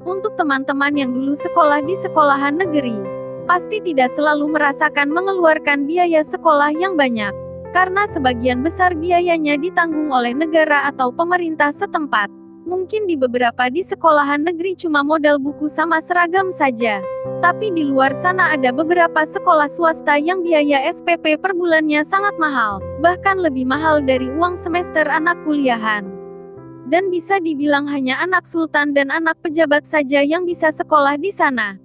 Untuk teman-teman yang dulu sekolah di sekolahan negeri, pasti tidak selalu merasakan mengeluarkan biaya sekolah yang banyak, karena sebagian besar biayanya ditanggung oleh negara atau pemerintah setempat. Mungkin di beberapa di sekolahan negeri cuma modal buku sama seragam saja. Tapi di luar sana ada beberapa sekolah swasta yang biaya SPP per bulannya sangat mahal, bahkan lebih mahal dari uang semester anak kuliahan. Dan bisa dibilang hanya anak sultan dan anak pejabat saja yang bisa sekolah di sana.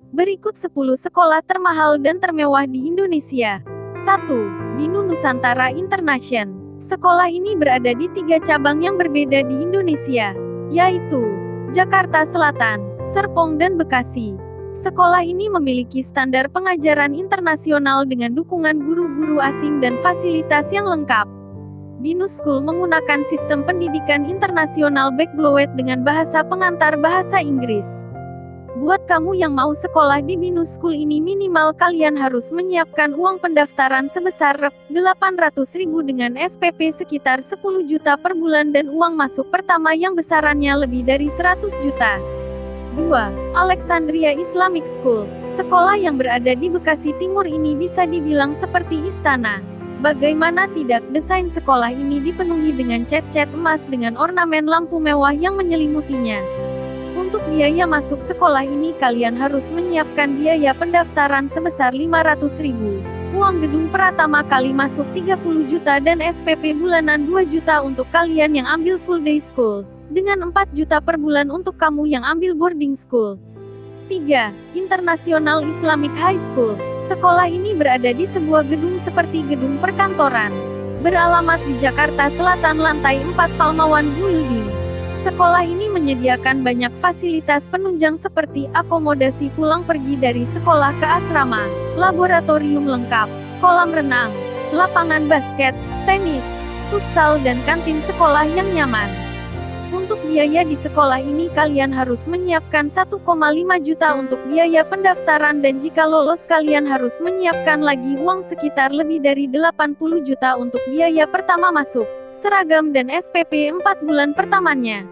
Berikut 10 sekolah termahal dan termewah di Indonesia. 1. BINU Nusantara Internation. Sekolah ini berada di 3 cabang yang berbeda di Indonesia, yaitu Jakarta Selatan, Serpong dan Bekasi. Sekolah ini memiliki standar pengajaran internasional dengan dukungan guru-guru asing dan fasilitas yang lengkap. BINU School menggunakan sistem pendidikan internasional baccalaureate dengan bahasa pengantar bahasa Inggris. Buat kamu yang mau sekolah di BINU School ini minimal kalian harus menyiapkan uang pendaftaran sebesar Rp800.000 dengan SPP sekitar 10 juta per bulan dan uang masuk pertama yang besarannya lebih dari 100 juta. 2. Alexandria Islamic School. Sekolah yang berada di Bekasi Timur ini bisa dibilang seperti istana. Bagaimana tidak, desain sekolah ini dipenuhi dengan cat-cat emas dengan ornamen lampu mewah yang menyelimutinya. Untuk biaya masuk sekolah ini kalian harus menyiapkan biaya pendaftaran sebesar Rp500.000. Uang gedung pertama kali masuk 30 juta dan SPP bulanan 2 juta untuk kalian yang ambil full day school, dengan 4 juta per bulan untuk kamu yang ambil boarding school. 3. International Islamic High School. Sekolah ini berada di sebuah gedung seperti gedung perkantoran. Beralamat di Jakarta Selatan lantai 4 Palmawan Building. Sekolah ini menyediakan banyak fasilitas penunjang seperti akomodasi pulang pergi dari sekolah ke asrama, laboratorium lengkap, kolam renang, lapangan basket, tenis, futsal dan kantin sekolah yang nyaman. Untuk biaya di sekolah ini kalian harus menyiapkan 1,5 juta untuk biaya pendaftaran dan jika lolos kalian harus menyiapkan lagi uang sekitar lebih dari 80 juta untuk biaya pertama masuk, seragam dan SPP 4 bulan pertamanya.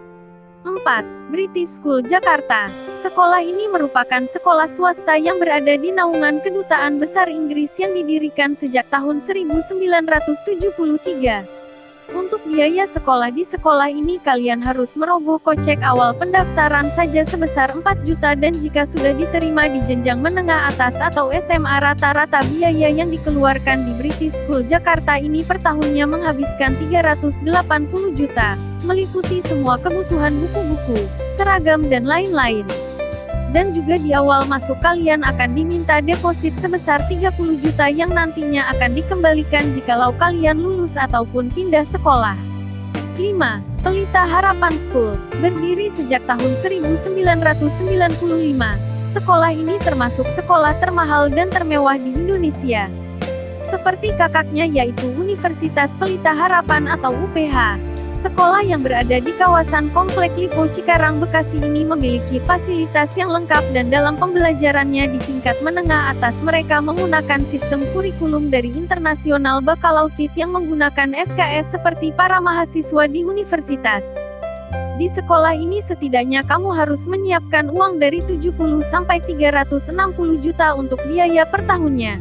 4. British School Jakarta. Sekolah ini merupakan sekolah swasta yang berada di naungan Kedutaan Besar Inggris yang didirikan sejak tahun 1973. Untuk biaya sekolah di sekolah ini kalian harus merogoh kocek awal pendaftaran saja sebesar 4 juta dan jika sudah diterima di jenjang menengah atas atau SMA rata-rata biaya yang dikeluarkan di British School Jakarta ini per tahunnya menghabiskan 380 juta, meliputi semua kebutuhan buku-buku, seragam dan lain-lain. Dan juga di awal masuk kalian akan diminta deposit sebesar 30 juta yang nantinya akan dikembalikan jikalau kalian lulus ataupun pindah sekolah. 5. Pelita Harapan School. Berdiri sejak tahun 1995, sekolah ini termasuk sekolah termahal dan termewah di Indonesia. Seperti kakaknya yaitu Universitas Pelita Harapan atau UPH. Sekolah yang berada di kawasan Komplek Lipo Cikarang Bekasi ini memiliki fasilitas yang lengkap dan dalam pembelajarannya di tingkat menengah atas mereka menggunakan sistem kurikulum dari internasional baccalaureate yang menggunakan SKS seperti para mahasiswa di universitas. Di sekolah ini setidaknya kamu harus menyiapkan uang dari 70 sampai 360 juta untuk biaya per tahunnya.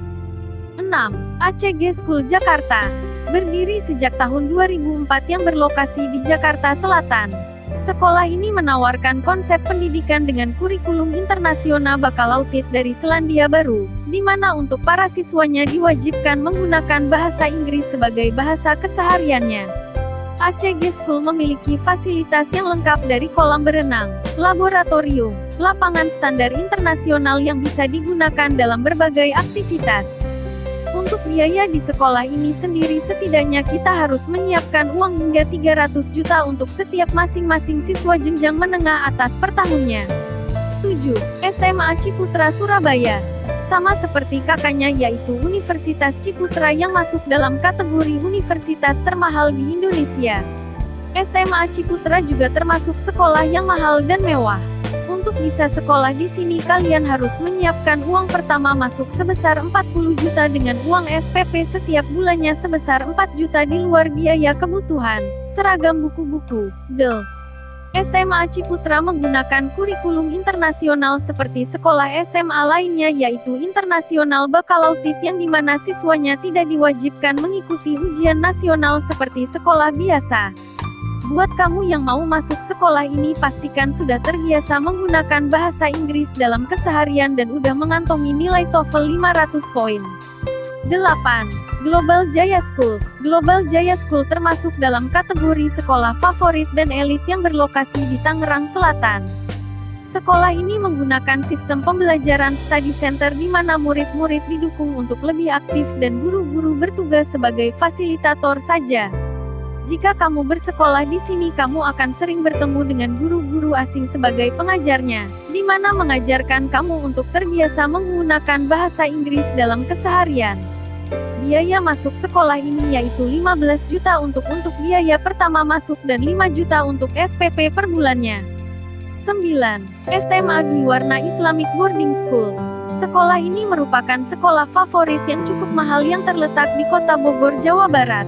6. ACG School Jakarta. Berdiri sejak tahun 2004 yang berlokasi di Jakarta Selatan. Sekolah ini menawarkan konsep pendidikan dengan kurikulum internasional baccalaureate dari Selandia Baru, di mana untuk para siswanya diwajibkan menggunakan bahasa Inggris sebagai bahasa kesehariannya. ACG School memiliki fasilitas yang lengkap dari kolam berenang, laboratorium, lapangan standar internasional yang bisa digunakan dalam berbagai aktivitas. Untuk biaya di sekolah ini sendiri setidaknya kita harus menyiapkan uang hingga 300 juta untuk setiap masing-masing siswa jenjang menengah atas per tahunnya. 7. SMA Ciputra Surabaya. Sama seperti kakaknya yaitu Universitas Ciputra yang masuk dalam kategori universitas termahal di Indonesia. SMA Ciputra juga termasuk sekolah yang mahal dan mewah. Untuk bisa sekolah di sini kalian harus menyiapkan uang pertama masuk sebesar 40 juta dengan uang SPP setiap bulannya sebesar 4 juta di luar biaya kebutuhan, seragam buku-buku, SMA Ciputra menggunakan kurikulum internasional seperti sekolah SMA lainnya, yaitu Internasional Baccalaureate, yang dimana siswanya tidak diwajibkan mengikuti ujian nasional seperti sekolah biasa. Buat kamu yang mau masuk sekolah ini, pastikan sudah terbiasa menggunakan bahasa Inggris dalam keseharian dan udah mengantongi nilai TOEFL 500 poin. 8. Global Jaya School. Global Jaya School termasuk dalam kategori sekolah favorit dan elit yang berlokasi di Tangerang Selatan. Sekolah ini menggunakan sistem pembelajaran study center di mana murid-murid didukung untuk lebih aktif dan guru-guru bertugas sebagai fasilitator saja. Jika kamu bersekolah di sini, kamu akan sering bertemu dengan guru-guru asing sebagai pengajarnya, di mana mengajarkan kamu untuk terbiasa menggunakan bahasa Inggris dalam keseharian. Biaya masuk sekolah ini yaitu 15 juta untuk biaya pertama masuk dan 5 juta untuk SPP per bulannya. 9. SMA Dwi Warna Islamic Boarding School. Sekolah ini merupakan sekolah favorit yang cukup mahal yang terletak di Kota Bogor, Jawa Barat.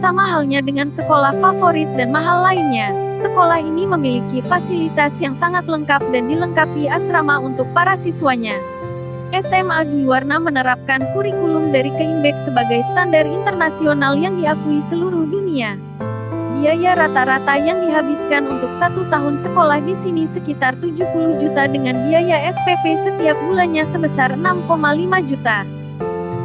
Sama halnya dengan sekolah favorit dan mahal lainnya, sekolah ini memiliki fasilitas yang sangat lengkap dan dilengkapi asrama untuk para siswanya. SMA Dwi Warna menerapkan kurikulum dari Keinbek sebagai standar internasional yang diakui seluruh dunia. Biaya rata-rata yang dihabiskan untuk 1 tahun sekolah di sini sekitar 70 juta dengan biaya SPP setiap bulannya sebesar 6,5 juta.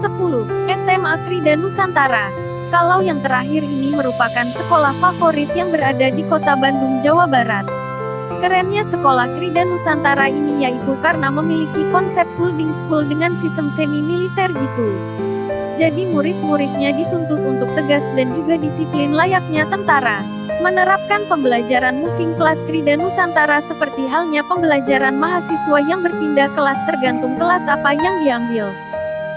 10. SMA Krida Nusantara. Kalau yang terakhir ini merupakan sekolah favorit yang berada di Kota Bandung, Jawa Barat. Kerennya sekolah Krida Nusantara ini yaitu karena memiliki konsep folding school dengan sistem semi-militer gitu. Jadi murid-muridnya dituntut untuk tegas dan juga disiplin layaknya tentara. Menerapkan pembelajaran moving class Krida Nusantara seperti halnya pembelajaran mahasiswa yang berpindah kelas tergantung kelas apa yang diambil.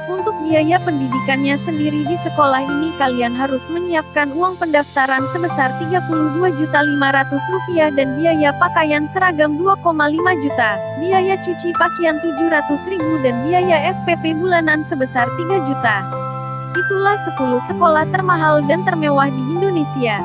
Untuk biaya pendidikannya sendiri di sekolah ini kalian harus menyiapkan uang pendaftaran sebesar Rp35.500 dan biaya pakaian seragam Rp2,5 juta, biaya cuci pakaian Rp700.000 dan biaya SPP bulanan sebesar Rp3 juta. Itulah 10 sekolah termahal dan termewah di Indonesia.